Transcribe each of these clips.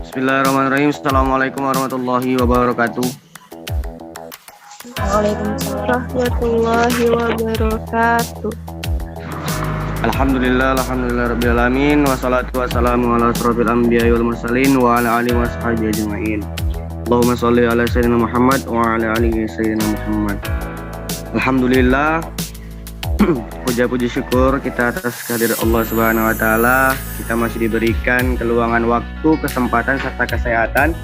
Bismillahirrahmanirrahim. Assalamualaikum warahmatullahi wabarakatuh. Waalaikumsalam warahmatullahi wabarakatuh. Alhamdulillah rabbil alamin, wassalatu wassalamu ala asrofil anbiya'i wal mursalin wa ala alihi washabihi ajma'in. Allahumma sholli ala sayyidina Muhammad wa ala alihi sayyidina Muhammad. Alhamdulillah, puja-puji syukur kita atas kehadirat Allah Subhanahu wa taala. Kita masih diberikan keluangan waktu, kesempatan serta kesehatan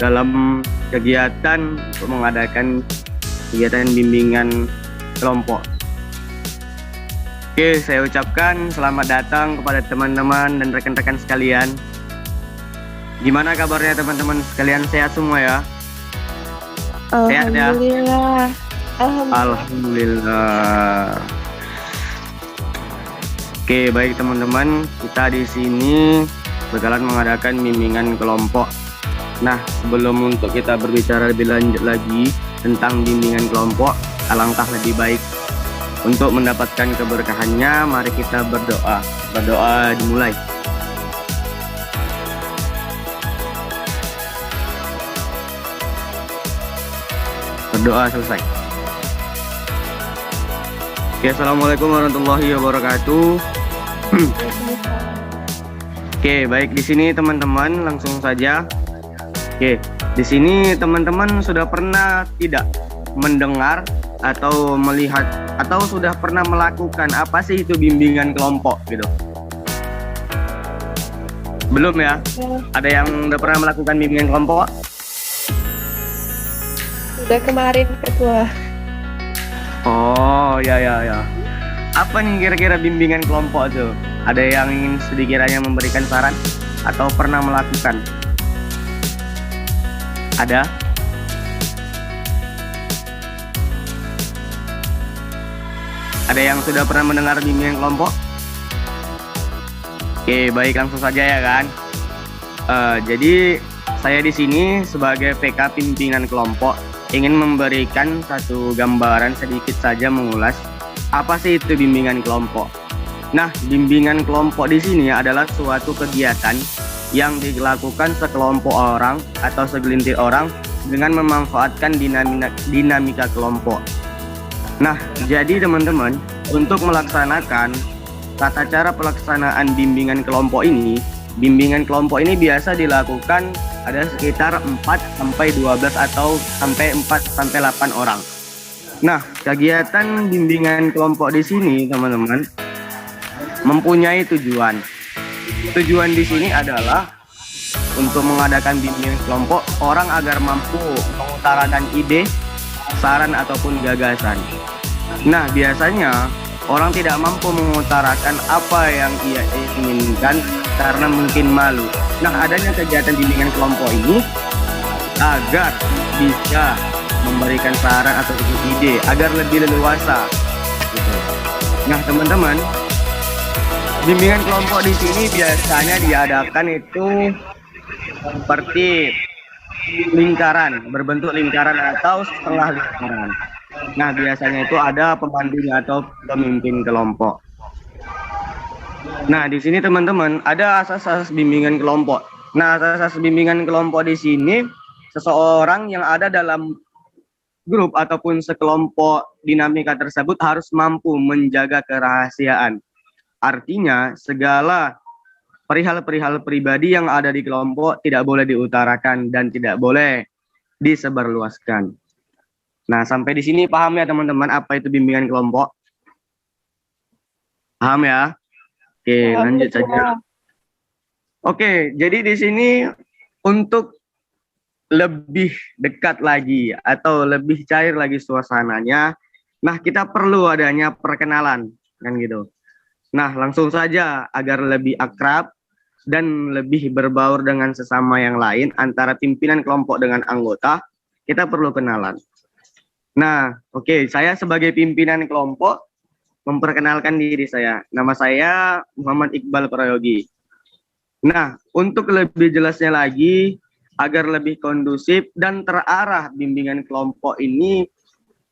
dalam kegiatan untuk mengadakan kegiatan bimbingan kelompok. Oke, saya ucapkan selamat datang kepada teman-teman dan rekan-rekan sekalian. Gimana kabarnya teman-teman sekalian? Sehat semua ya? Sehat ya? Alhamdulillah. Alhamdulillah. Oke, baik teman-teman, kita di sini bakalan mengadakan bimbingan kelompok. Nah, sebelum untuk kita berbicara lebih lanjut lagi tentang bimbingan kelompok, alangkah lebih baik untuk mendapatkan keberkahannya, mari kita berdoa. Berdoa dimulai. Berdoa selesai. Oke, assalamualaikum warahmatullahi wabarakatuh. Oke, baik di sini teman-teman, langsung saja. Oke, di sini teman-teman sudah pernah tidak mendengar atau melihat atau sudah pernah melakukan apa sih itu bimbingan kelompok gitu? Belum ya? Ada yang udah pernah melakukan bimbingan kelompok? Sudah kemarin ketua. Oh, ya. Apa nih kira-kira bimbingan kelompok tuh? Ada yang ingin sedikitnya memberikan saran atau pernah melakukan? Ada? Ada yang sudah pernah mendengar bimbingan kelompok? Oke, baik, langsung saja ya kan. Jadi saya di sini sebagai PK pimpinan kelompok ingin memberikan satu gambaran sedikit saja mengulas apa sih itu bimbingan kelompok. Nah, bimbingan kelompok di sini adalah suatu kegiatan yang dilakukan sekelompok orang atau segelintir orang dengan memanfaatkan dinamika kelompok. Nah, jadi teman-teman, untuk melaksanakan tata cara pelaksanaan bimbingan kelompok ini biasa dilakukan ada sekitar 4-12 atau sampai 4-8 orang. Nah, kegiatan bimbingan kelompok di sini, teman-teman, mempunyai tujuan. Tujuan di sini adalah untuk mengadakan bimbingan kelompok orang agar mampu mengutarakan ide, saran ataupun gagasan. Nah, biasanya orang tidak mampu mengutarakan apa yang ia inginkan karena mungkin malu. Nah, adanya kegiatan bimbingan kelompok ini agar bisa memberikan saran atau ide agar lebih leluasa gitu. Nah, teman-teman, bimbingan kelompok di sini biasanya diadakan itu seperti lingkaran, berbentuk lingkaran atau setengah lingkaran. Nah, biasanya itu ada pemandunya atau pemimpin kelompok. Nah, di sini teman-teman ada asas-asas bimbingan kelompok. Nah, asas-asas bimbingan kelompok di sini seseorang yang ada dalam grup ataupun sekelompok dinamika tersebut harus mampu menjaga kerahasiaan. Artinya, segala perihal-perihal pribadi yang ada di kelompok tidak boleh diutarakan dan tidak boleh disebarluaskan. Nah, sampai di sini paham ya teman-teman apa itu bimbingan kelompok? Paham ya? Oke, lanjut saja. Oke, jadi di sini untuk lebih dekat lagi atau lebih cair lagi suasananya, nah kita perlu adanya perkenalan, kan gitu. Nah, langsung saja agar lebih akrab dan lebih berbaur dengan sesama yang lain antara pimpinan kelompok dengan anggota, kita perlu kenalan. Nah, oke, saya sebagai pimpinan kelompok memperkenalkan diri saya. Nama saya Muhammad Iqbal Prayogi. Nah, untuk lebih jelasnya lagi, agar lebih kondusif dan terarah bimbingan kelompok ini,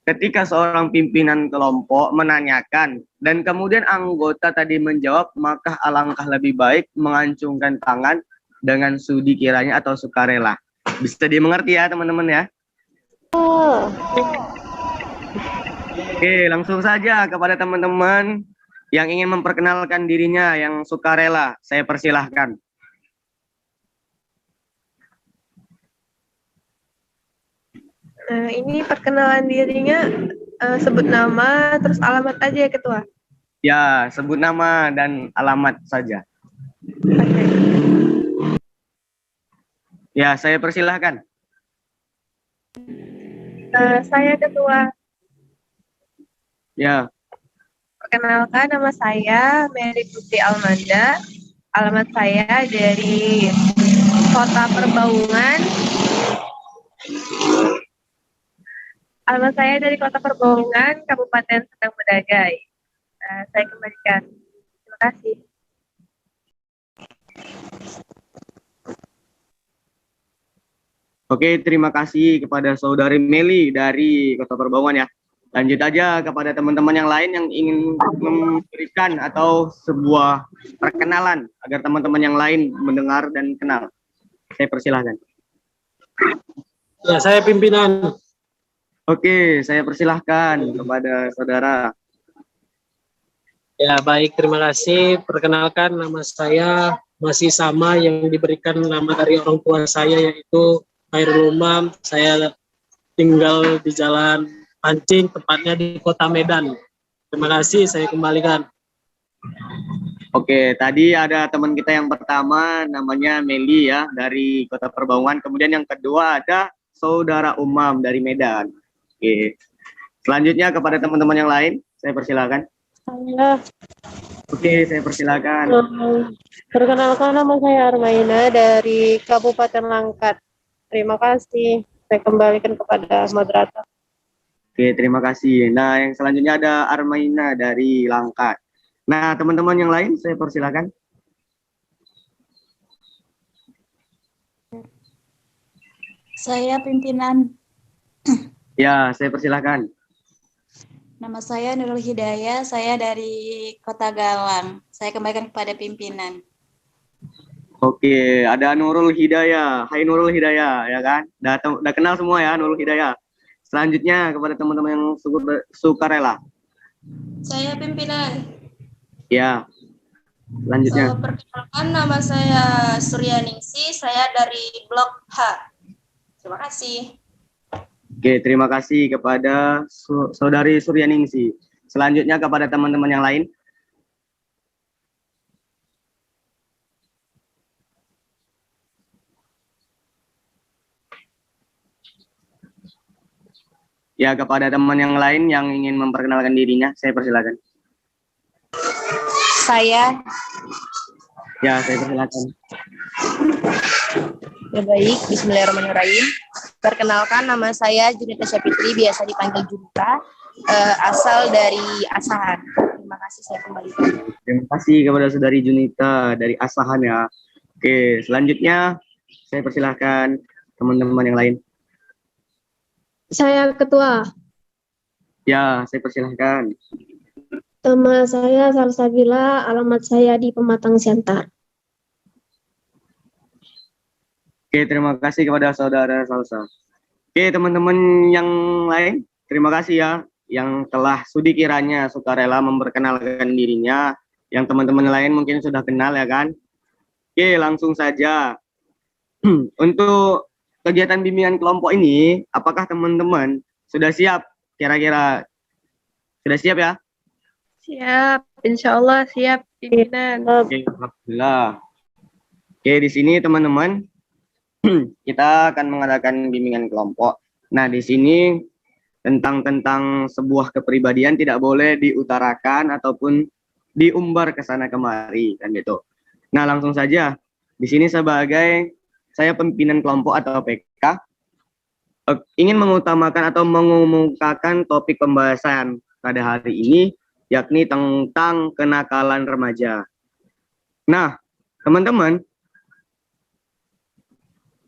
ketika seorang pimpinan kelompok menanyakan dan kemudian anggota tadi menjawab, maka alangkah lebih baik mengacungkan tangan dengan sudi kiranya atau sukarela. Bisa dimengerti ya teman-teman ya? Oke, langsung saja kepada teman-teman yang ingin memperkenalkan dirinya yang sukarela, saya persilahkan. Nah, ini perkenalan dirinya, sebut nama, terus alamat aja ya Ketua. Ya, sebut nama dan alamat saja. Oke. Ya, saya persilahkan. Saya Ketua. Ya, Perkenalkan, nama saya Mary Putri Almanda. Alamat saya dari Kota Perbaungan. Alamat saya dari Kota Perbaungan, Kabupaten Sendang Bedagai. Saya kembalikan. Terima kasih. oke, terima kasih kepada Saudari Meli dari Kota Perbaungan ya. Lanjut aja kepada teman-teman yang lain yang ingin memberikan atau sebuah perkenalan agar teman-teman yang lain mendengar dan kenal. Saya persilahkan. Ya, saya pimpinan. Oke, saya persilahkan kepada saudara. Ya, baik, terima kasih. Perkenalkan, nama saya masih sama yang diberikan nama dari orang tua saya, yaitu Khairul Umam. Saya tinggal di Jalan Pancing, tepatnya di Kota Medan. Terima kasih, saya kembalikan. Oke, tadi ada teman kita yang pertama namanya Meli ya dari Kota Perbaungan. Kemudian yang kedua ada Saudara Umam dari Medan. Oke. Selanjutnya kepada teman-teman yang lain, saya persilakan. Saya Oke, saya persilakan. perkenalkan, nama saya Armaina dari Kabupaten Langkat. Terima kasih. Saya kembalikan kepada moderator. Oke, terima kasih. Nah, yang selanjutnya ada Armaina dari Langkat. Nah, teman-teman yang lain, saya persilakan. Saya pimpinan. Ya, saya persilakan. Nama saya Nurul Hidayah, saya dari Kota Galang. Saya kembalikan kepada pimpinan. Oke, ada Nurul Hidayah. Hai Nurul Hidayah, ya kan? Udah kenal semua ya Nurul Hidayah. Selanjutnya kepada teman-teman yang sukarela. Saya pimpinan. Ya, selanjutnya. Perkenalkan, nama saya Suryaningsi, saya dari Blok H. Terima kasih. Oke, terima kasih kepada Saudari Suryaningsi. Selanjutnya kepada teman-teman yang lain. Ya, kepada teman yang lain yang ingin memperkenalkan dirinya, saya persilakan. Saya. Ya, saya persilakan. Ya baik, bismillahirrahmanirrahim. Perkenalkan, nama saya Junita Syafitri, biasa dipanggil Junita, asal dari Asahan. Terima kasih, saya kembalikan. Terima kasih kepada Saudari Junita dari Asahan ya. Oke, selanjutnya saya persilahkan teman-teman yang lain. Saya Ketua. Ya, saya persilahkan. Nama saya Salsabila, alamat saya di Pematang Siantar. Oke, terima kasih kepada Saudara Salsa. Oke, teman-teman yang lain, terima kasih ya yang telah sudi kiranya sukarela memperkenalkan dirinya. Yang teman-teman lain mungkin sudah kenal ya kan? Oke, langsung saja. Untuk kegiatan bimbingan kelompok ini, apakah teman-teman sudah siap? Kira-kira sudah siap ya? Siap, insya Allah siap, pimpinan. Oke, alhamdulillah. Oke, di sini teman-teman kita akan mengadakan bimbingan kelompok. Nah, di sini tentang sebuah kepribadian tidak boleh diutarakan ataupun diumbar ke sana kemari kan gitu. Nah, langsung saja. Di sini sebagai saya pimpinan kelompok atau PK ingin mengutamakan atau mengumumkakan topik pembahasan pada hari ini yakni tentang kenakalan remaja. Nah, teman-teman,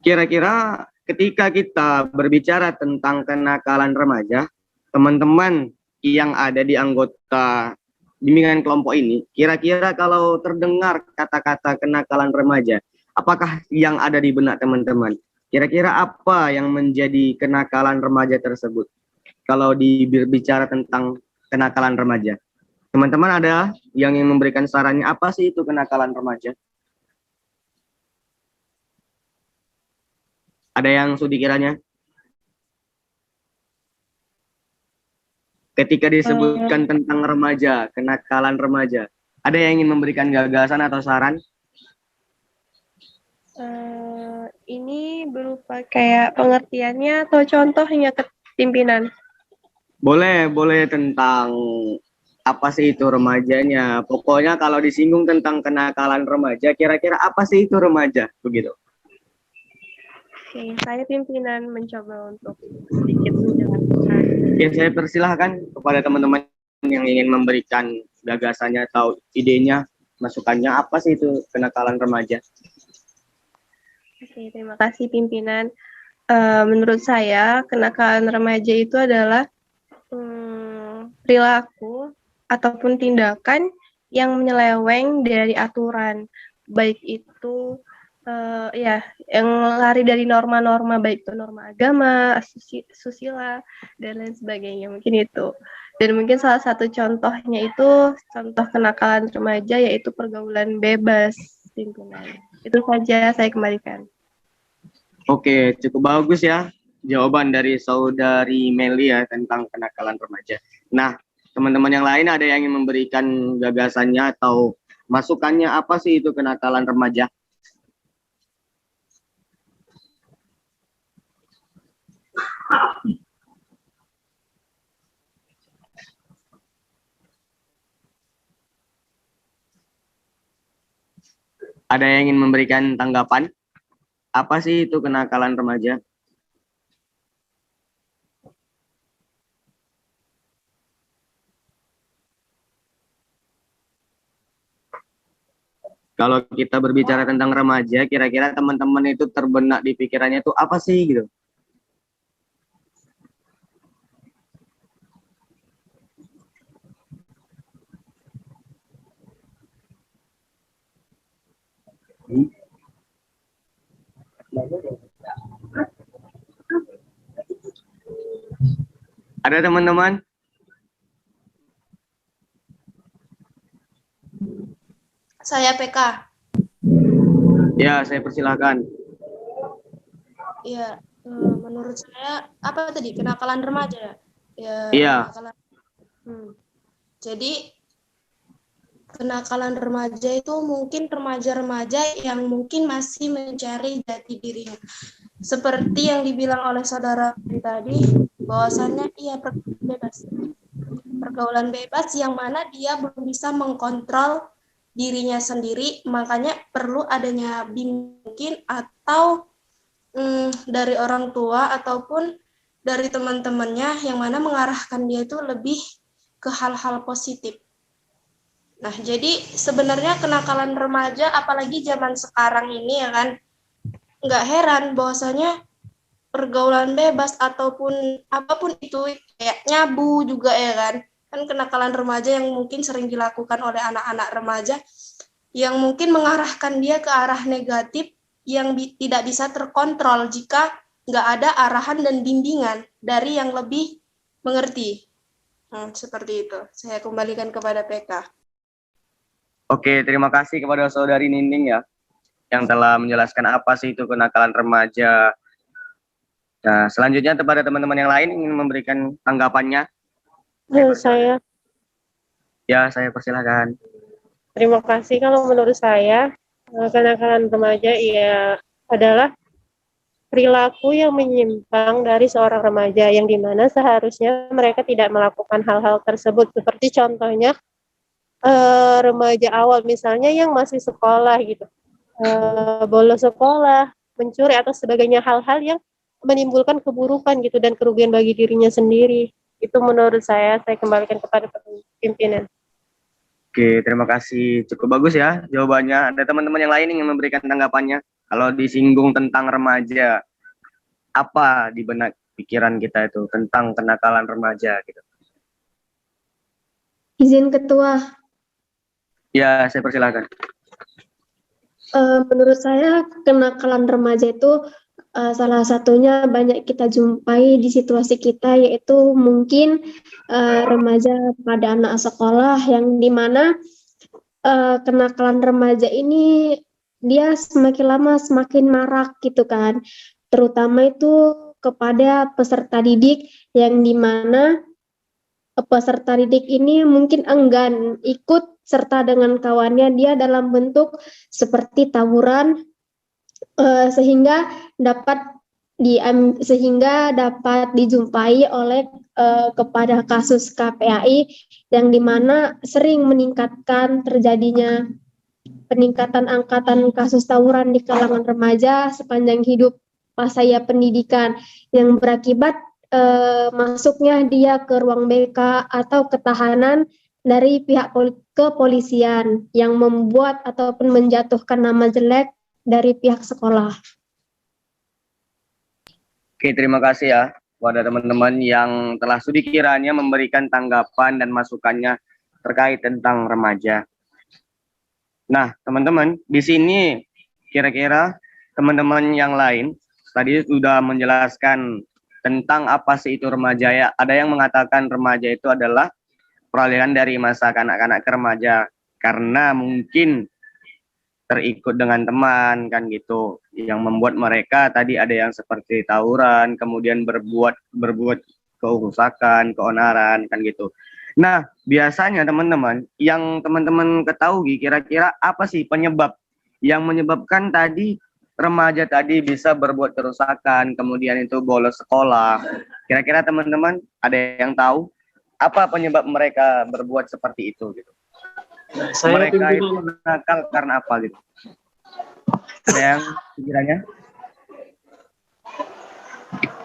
kira-kira ketika kita berbicara tentang kenakalan remaja, teman-teman yang ada di anggota bimbingan kelompok ini, kira-kira kalau terdengar kata-kata kenakalan remaja, apakah yang ada di benak teman-teman? Kira-kira apa yang menjadi kenakalan remaja tersebut? Kalau berbicara tentang kenakalan remaja, teman-teman ada yang ingin memberikan sarannya, apa sih itu kenakalan remaja? Ada yang studi kiranya? Ketika disebutkan tentang remaja, kenakalan remaja, ada yang ingin memberikan gagasan atau saran? Ini berupa kayak pengertiannya atau contohnya ke pimpinan? Boleh tentang apa sih itu remajanya. Pokoknya kalau disinggung tentang kenakalan remaja, kira-kira apa sih itu remaja? Begitu. Oke, saya pimpinan mencoba untuk sedikit menjelaskan. Ya, saya persilahkan kepada teman-teman yang ingin memberikan gagasannya atau idenya, masukannya, apa sih itu kenakalan remaja? Oke, terima kasih pimpinan. Menurut saya, kenakalan remaja itu adalah perilaku ataupun tindakan yang menyeleweng dari aturan, baik itu yang lari dari norma-norma, baik itu norma agama, susila, dan lain sebagainya, mungkin itu. Dan mungkin salah satu contohnya itu, contoh kenakalan remaja yaitu pergaulan bebas, pimpinan. Itu saja, saya kembalikan. Oke, cukup bagus ya jawaban dari saudari Meli ya tentang kenakalan remaja. Nah, teman-teman yang lain ada yang ingin memberikan gagasannya atau masukannya, apa sih itu kenakalan remaja? Ada yang ingin memberikan tanggapan? Apa sih itu kenakalan remaja? Kalau kita berbicara tentang remaja, kira-kira teman-teman itu terbenak di pikirannya itu apa sih gitu? Ada teman-teman? Saya PK. Ya, saya persilahkan. Ya, menurut saya apa tadi kenakalan remaja? Ya, Iya. kenakalan. Jadi kenakalan remaja itu mungkin remaja-remaja yang mungkin masih mencari jati dirinya. Seperti yang dibilang oleh saudara tadi, bahwasannya ia pergaulan bebas yang mana dia belum bisa mengkontrol dirinya sendiri, makanya perlu adanya bimbingan atau dari orang tua ataupun dari teman-temannya yang mana mengarahkan dia itu lebih ke hal-hal positif. Nah, jadi sebenarnya kenakalan remaja, apalagi zaman sekarang ini ya kan, nggak heran bahwasanya pergaulan bebas ataupun apapun itu, kayak nyabu juga ya kan kenakalan remaja yang mungkin sering dilakukan oleh anak-anak remaja yang mungkin mengarahkan dia ke arah negatif yang tidak bisa terkontrol jika nggak ada arahan dan bimbingan dari yang lebih mengerti. Seperti itu. Saya kembalikan kepada PK. Oke, terima kasih kepada saudari Ninding ya, yang telah menjelaskan apa sih itu kenakalan remaja. Nah, selanjutnya kepada teman-teman yang lain ingin memberikan tanggapannya. Saya. Ya, saya persilahkan. Terima kasih. Kalau menurut saya, kenakalan remaja ya adalah perilaku yang menyimpang dari seorang remaja yang dimana seharusnya mereka tidak melakukan hal-hal tersebut. Seperti contohnya remaja awal misalnya yang masih sekolah gitu, bolos sekolah, mencuri atau sebagainya, hal-hal yang menimbulkan keburukan gitu dan kerugian bagi dirinya sendiri. Itu menurut saya kembalikan kepada pimpinan. Oke, terima kasih. Cukup bagus ya jawabannya. Ada teman-teman yang lain yang memberikan tanggapannya? Kalau disinggung tentang remaja, apa di benak pikiran kita itu tentang kenakalan remaja gitu? Izin Ketua. Ya, saya persilahkan. Menurut saya kenakalan remaja itu salah satunya banyak kita jumpai di situasi kita, yaitu mungkin remaja pada anak sekolah yang dimana kenakalan remaja ini dia semakin lama semakin marak gitu kan, terutama itu kepada peserta didik yang dimana peserta didik ini mungkin enggan ikut serta dengan kawannya dia dalam bentuk seperti tawuran, sehingga dapat sehingga dapat dijumpai oleh kepada kasus KPAI yang dimana sering meningkatkan terjadinya peningkatan angkatan kasus tawuran di kalangan remaja sepanjang hidup pas saya pendidikan yang berakibat masuknya dia ke ruang BK atau ketahanan dari pihak kepolisian yang membuat ataupun menjatuhkan nama jelek dari pihak sekolah. Oke, terima kasih ya kepada teman-teman yang telah sudi kiranya memberikan tanggapan dan masukannya terkait tentang remaja. Nah, teman-teman, di sini kira-kira teman-teman yang lain tadi sudah menjelaskan tentang apa sih itu remaja ya. Ada yang mengatakan remaja itu adalah peralihan dari masa kanak-kanak ke remaja karena mungkin terikut dengan teman kan gitu, yang membuat mereka tadi ada yang seperti tawuran, kemudian berbuat kerusakan, keonaran kan gitu. Nah, biasanya teman-teman yang teman-teman ketahui kira-kira apa sih penyebab yang menyebabkan tadi remaja tadi bisa berbuat kerusakan, kemudian itu bolos sekolah. Kira-kira teman-teman ada yang tahu apa penyebab mereka berbuat seperti itu gitu? Mereka itu nakal karena apa gitu? Ada yang pikirannya?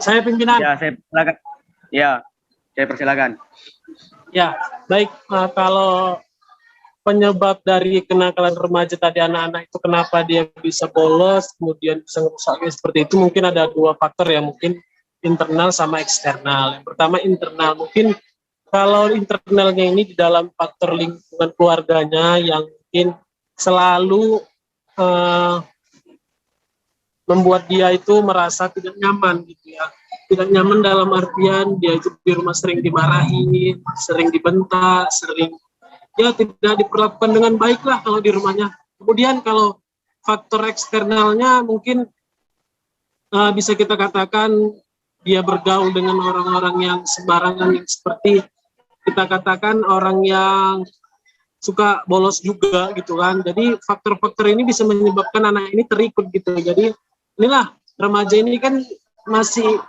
Saya pimpinan. Ya, saya persilakan. Ya, saya persilakan. Ya, baik. Kalau penyebab dari kenakalan remaja tadi anak-anak itu kenapa dia bisa bolos, kemudian bisa merusaknya seperti itu, mungkin ada dua faktor ya, mungkin internal sama eksternal. Yang pertama internal, mungkin kalau internalnya ini di dalam faktor lingkungan keluarganya yang mungkin selalu membuat dia itu merasa tidak nyaman gitu ya. Tidak nyaman dalam artian dia itu di rumah sering dimarahi, sering dibentak, sering ya tidak diperlakukan dengan baik lah kalau di rumahnya. Kemudian kalau faktor eksternalnya mungkin bisa kita katakan dia bergaul dengan orang-orang yang sembarangan, yang seperti kita katakan orang yang suka bolos juga gitu kan. Jadi faktor-faktor ini bisa menyebabkan anak ini terikut gitu. Jadi inilah remaja ini kan masih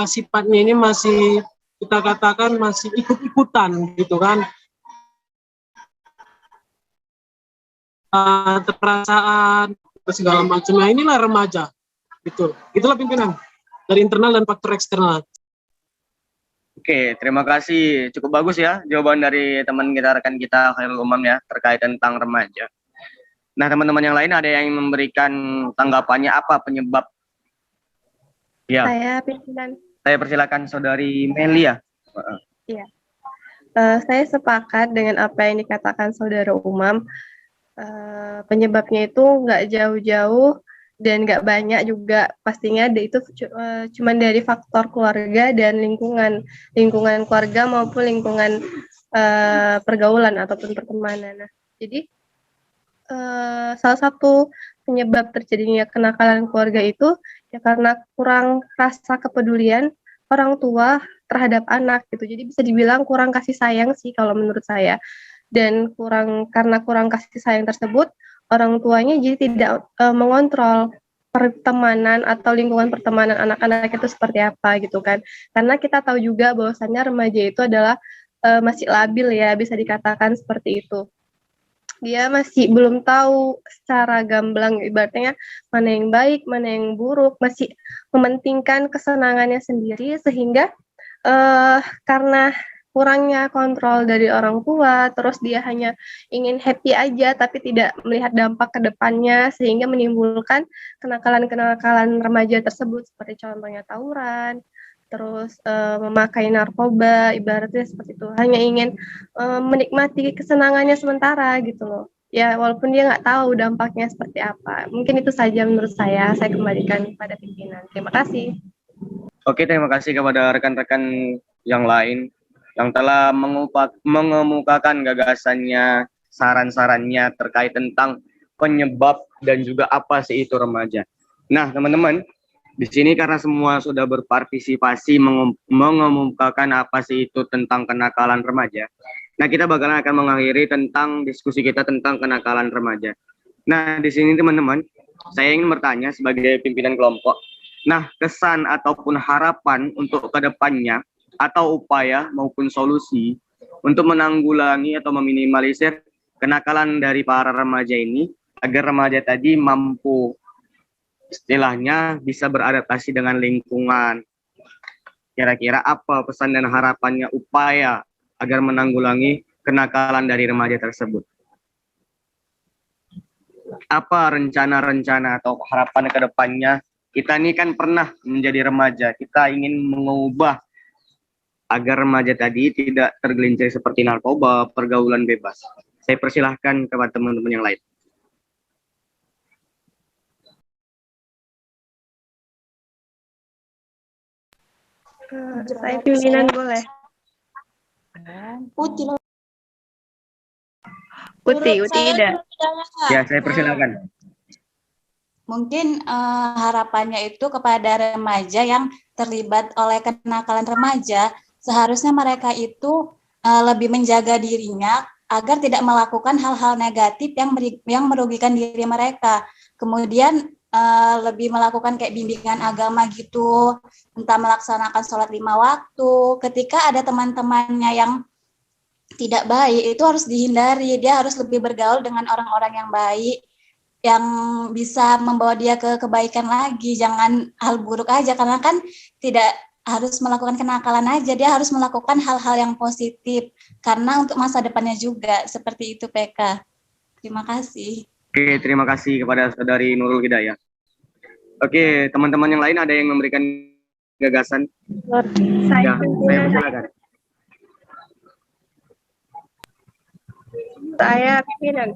sifatnya ini masih kita katakan masih ikut-ikutan gitu kan. Perasaan segala macam. Nah, inilah remaja gitu. Itulah pimpinan dari internal dan faktor eksternal. Oke, terima kasih. Cukup bagus ya jawaban dari teman kita, rekan kita Khairul Umam ya terkait tentang remaja. Nah, teman-teman yang lain ada yang memberikan tanggapannya apa penyebab? Ya. Saya pimpinan. Saya persilakan Saudari Melia. Iya. Saya sepakat dengan apa yang dikatakan Saudara Umam. Penyebabnya itu nggak jauh-jauh dan nggak banyak juga, pastinya itu cuma dari faktor keluarga dan lingkungan keluarga maupun lingkungan pergaulan ataupun pertemanan. Nah, jadi salah satu penyebab terjadinya kenakalan keluarga itu ya karena kurang rasa kepedulian orang tua terhadap anak gitu. Jadi bisa dibilang kurang kasih sayang sih kalau menurut saya. Dan karena kurang kasih sayang tersebut, orang tuanya jadi tidak mengontrol pertemanan atau lingkungan pertemanan anak-anak itu seperti apa gitu kan. Karena kita tahu juga bahwasannya remaja itu adalah masih labil ya, bisa dikatakan seperti itu. Dia masih belum tahu secara gamblang ibaratnya mana yang baik, mana yang buruk, masih mementingkan kesenangannya sendiri sehingga karena kurangnya kontrol dari orang tua, terus dia hanya ingin happy aja tapi tidak melihat dampak ke depannya sehingga menimbulkan kenakalan-kenakalan remaja tersebut seperti contohnya tawuran, terus memakai narkoba, ibaratnya seperti itu. Hanya ingin menikmati kesenangannya sementara gitu loh. ya walaupun dia nggak tahu dampaknya seperti apa. Mungkin itu saja menurut saya kembalikan kepada pimpinan. Terima kasih. Oke, terima kasih kepada rekan-rekan yang lain yang telah mengemukakan gagasannya, saran-sarannya terkait tentang penyebab dan juga apa sih itu remaja. Nah, teman-teman, di sini karena semua sudah berpartisipasi mengemukakan apa sih itu tentang kenakalan remaja. Nah, kita bakalan akan mengakhiri tentang diskusi kita tentang kenakalan remaja. Nah, di sini teman-teman, saya ingin bertanya sebagai pimpinan kelompok. Nah, kesan ataupun harapan untuk kedepannya atau upaya maupun solusi untuk menanggulangi atau meminimalisir kenakalan dari para remaja ini agar remaja tadi mampu istilahnya bisa beradaptasi dengan lingkungan. Kira-kira apa pesan dan harapannya upaya agar menanggulangi kenakalan dari remaja tersebut? Apa rencana-rencana atau harapan ke depannya? Kita ini kan pernah menjadi remaja, kita ingin mengubah agar remaja tadi tidak tergelincir seperti narkoba, pergaulan bebas. Saya persilahkan kepada teman-teman yang lain. Saya pimpinan boleh. Uti Ida. Ya, saya persilahkan. Mungkin harapannya itu kepada remaja yang terlibat oleh kenakalan remaja, seharusnya mereka itu lebih menjaga dirinya agar tidak melakukan hal-hal negatif yang merugikan diri mereka. Kemudian lebih melakukan kayak bimbingan agama gitu, entah melaksanakan sholat 5 waktu. Ketika ada teman-temannya yang tidak baik, itu harus dihindari. Dia harus lebih bergaul dengan orang-orang yang baik, yang bisa membawa dia ke kebaikan lagi, jangan hal buruk aja, karena kan tidak harus melakukan kenakalan aja, dia harus melakukan hal-hal yang positif, karena untuk masa depannya juga, seperti itu PK. Terima kasih. Oke, terima kasih kepada Saudari Nurul Hidayah. Oke, teman-teman yang lain ada yang memberikan gagasan? Saya silakan. Saya pimpinan.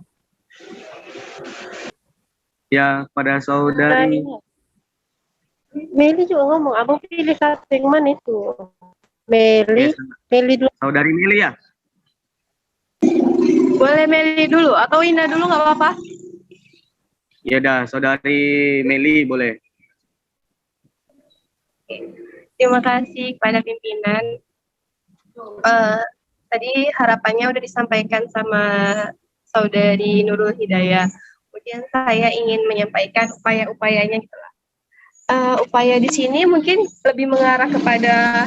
Ya, pada Saudari Meli juga ngomong, abang pilih satu yang mana itu? Meli, Meli dulu. Saudari Meli ya? Boleh Meli dulu atau Ina dulu nggak apa-apa? Ya dah, Saudari Meli boleh. Terima kasih kepada pimpinan. Tadi harapannya udah disampaikan sama Saudari Nurul Hidayah. Kemudian saya ingin menyampaikan upaya-upayanya gitu lah. Upaya di sini mungkin lebih mengarah kepada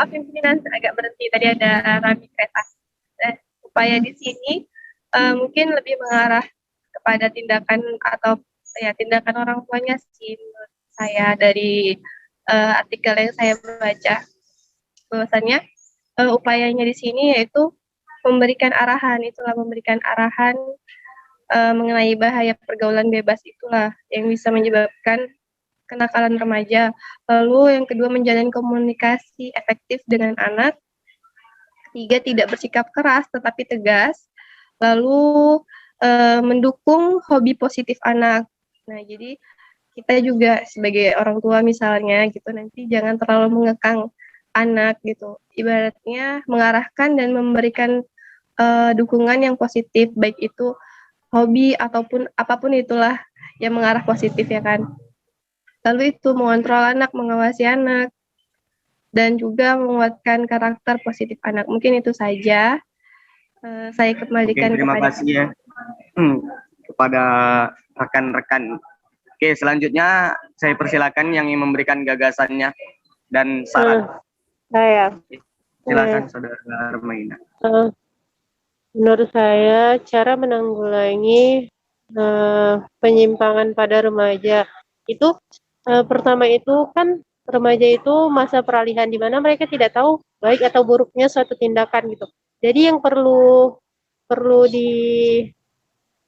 pimpinan agak berhenti tadi ada Rami kereta. Upaya di sini mungkin lebih mengarah kepada tindakan atau ya tindakan orang tuanya sih menurut saya dari artikel yang saya baca, bahwasannya upayanya di sini yaitu memberikan arahan, mengenai bahaya pergaulan bebas itulah yang bisa menyebabkan kenakalan remaja. Lalu yang kedua, menjalin komunikasi efektif dengan anak. Ketiga, tidak bersikap keras tetapi tegas. Lalu mendukung hobi positif anak. Nah, jadi kita juga sebagai orang tua misalnya gitu, nanti jangan terlalu mengekang anak gitu. Ibaratnya mengarahkan dan memberikan dukungan yang positif, baik itu hobi ataupun apapun itulah yang mengarah positif ya kan. Lalu itu mengontrol anak, mengawasi anak, dan juga menguatkan karakter positif anak. Mungkin itu saja. Saya kembalikan terima kepada kasih ya kepada rekan-rekan. Oke, selanjutnya saya persilakan yang ingin memberikan gagasannya dan saran. Saya. Silakan Saudara Maina. Menurut saya, cara menanggulangi penyimpangan pada remaja itu pertama itu kan remaja itu masa peralihan di mana mereka tidak tahu baik atau buruknya suatu tindakan gitu. Jadi yang perlu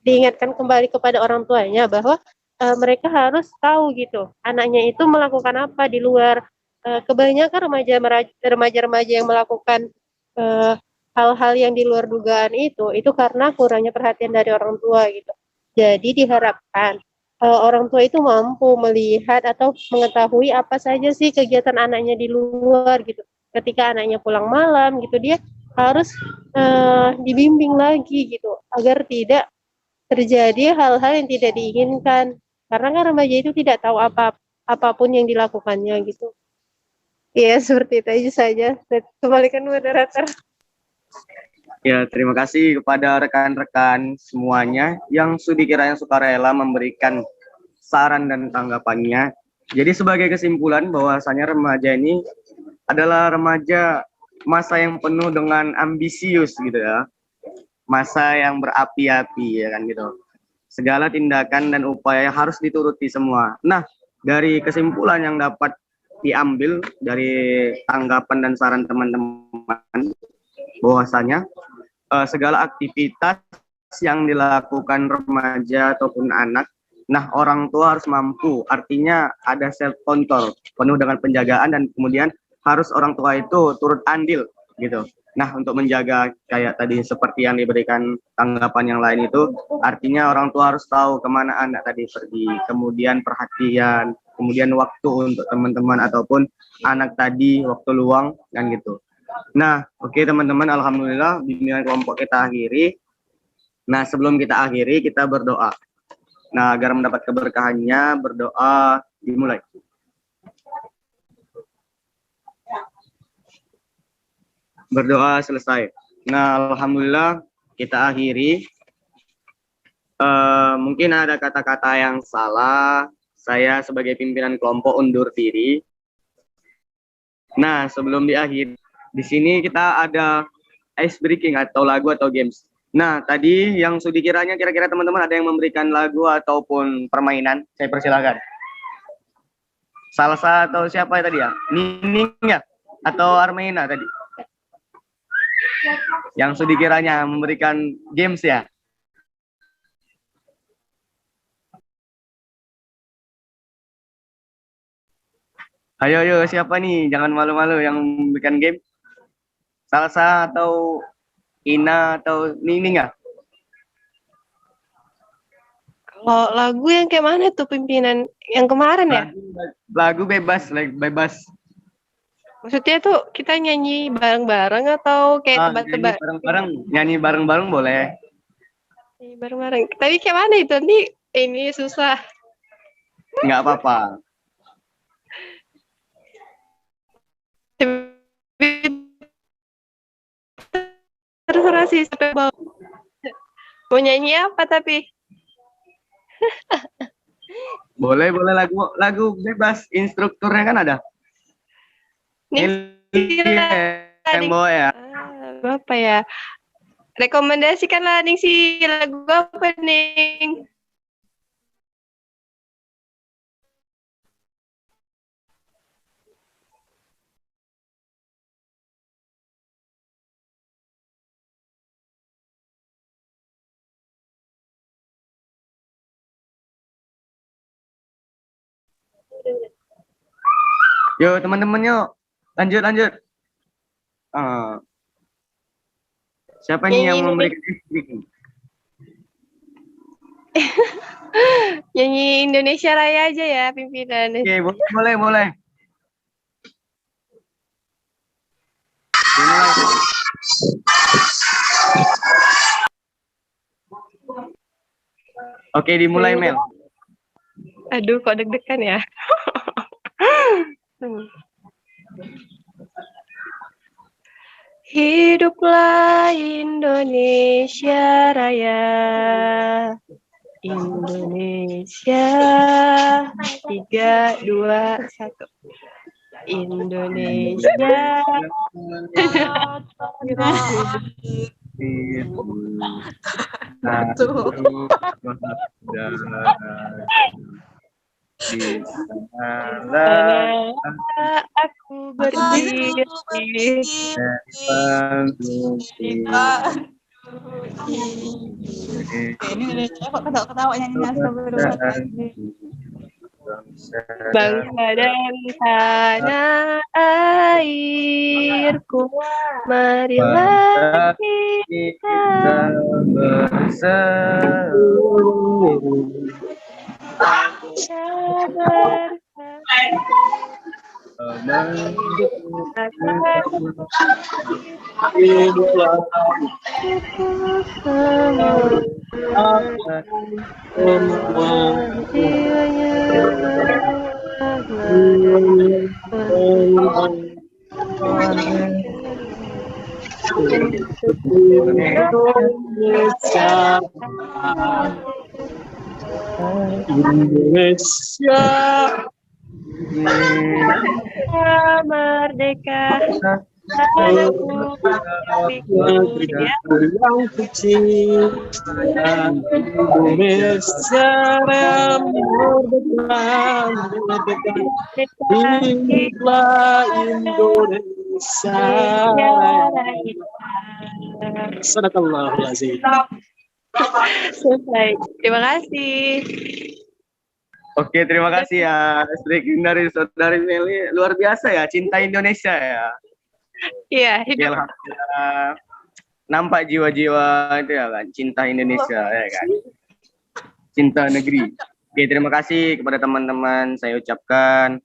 diingatkan kembali kepada orang tuanya bahwa mereka harus tahu gitu anaknya itu melakukan apa di luar, kebanyakan remaja-remaja yang melakukan eh, hal-hal yang di luar dugaan itu karena kurangnya perhatian dari orang tua gitu. Jadi diharapkan orang tua itu mampu melihat atau mengetahui apa saja sih kegiatan anaknya di luar gitu. Ketika anaknya pulang malam gitu, dia harus dibimbing lagi gitu agar tidak terjadi hal-hal yang tidak diinginkan. Karena kan remaja itu tidak tahu apapun yang dilakukannya gitu. Iya, seperti itu aja saja. Kembalikan moderator. Ya, terima kasih kepada rekan-rekan semuanya yang kiranya sukarela memberikan saran dan tanggapannya. Jadi sebagai kesimpulan bahwasanya remaja ini adalah remaja masa yang penuh dengan ambisius gitu ya. Masa yang berapi-api ya kan gitu. Segala tindakan dan upaya harus dituruti semua. Nah, dari kesimpulan yang dapat diambil dari tanggapan dan saran teman-teman bahwasanya segala aktivitas yang dilakukan remaja ataupun anak, nah orang tua harus mampu, artinya ada self control penuh dengan penjagaan dan kemudian harus orang tua itu turut andil gitu. Nah, untuk menjaga kayak tadi seperti yang diberikan tanggapan yang lain itu, artinya orang tua harus tahu kemana anak tadi pergi, kemudian perhatian, kemudian waktu untuk teman-teman ataupun anak tadi waktu luang dan gitu. Nah, oke teman-teman, alhamdulillah bimbingan kelompok kita akhiri. Nah, sebelum kita akhiri, kita berdoa. Nah, agar mendapat keberkahannya, berdoa dimulai. Berdoa selesai. Nah, alhamdulillah kita akhiri. Mungkin ada kata-kata yang salah. Saya sebagai pimpinan kelompok undur diri. Nah, sebelum diakhiri, di sini kita ada ice breaking atau lagu atau games. Nah, tadi yang kiranya kira-kira teman-teman ada yang memberikan lagu ataupun permainan, saya persilakan. Salsa atau siapa ya tadi ya? Nining ya? Atau Armeina tadi? Yang kiranya memberikan games ya? Ayo, siapa nih? Jangan malu-malu yang memberikan game. Salsa atau Ina atau Nining ya? Kalau lagu yang kayak mana tuh pimpinan? Yang kemarin ya? Lagu bebas, bebas. Maksudnya tuh kita nyanyi bareng-bareng atau kayak tebak-tebak? Nyanyi bareng-bareng boleh. Nyanyi bareng-bareng. Tapi kayak mana itu? Ini susah. Nggak apa-apa. Terserah sih sampai bawah. Mau nyanyi apa tapi? Boleh lagu bebas. Instrukturnya kan ada. Yang bawa ya. Apa ya? Rekomendasikanlah Ningsi lagu apa Ning? Yuk teman-teman yuk. Lanjut. Siapa nih yang memberikan speaking? Nyanyi Indonesia Raya aja ya pimpinan. Oke, boleh. Oke, dimulai Mel. Aduh, kok deg-degan ya. Hiduplah Indonesia Raya. Indonesia 3, 2, 1. Indonesia. Di sana aku berdiri. Ini udah kok ketawa-ketawa nyanyi Bangsa dan tanah airku, marilah kita Indonesia merdeka, yang suci, Indonesia merdeka, hiduplah Indonesia. Sadaqallahul azim. Selesai. Terima kasih. Oke, terima kasih ya speaking dari Saudari Meli. Luar biasa ya, cinta Indonesia ya. Iya, Ya, hidup. alhamdulillah. Nampak jiwa-jiwa itu ya kan, cinta Indonesia ya kan. Cinta negeri. Oke, terima kasih kepada teman-teman saya ucapkan.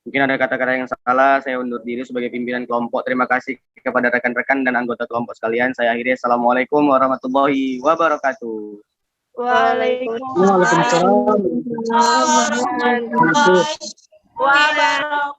Mungkin ada kata-kata yang salah, saya undur diri sebagai pimpinan kelompok. Terima kasih kepada rekan-rekan dan anggota kelompok sekalian. Saya akhiri. Assalamualaikum warahmatullahi wabarakatuh. Waalaikumsalam. Wabarakatuh.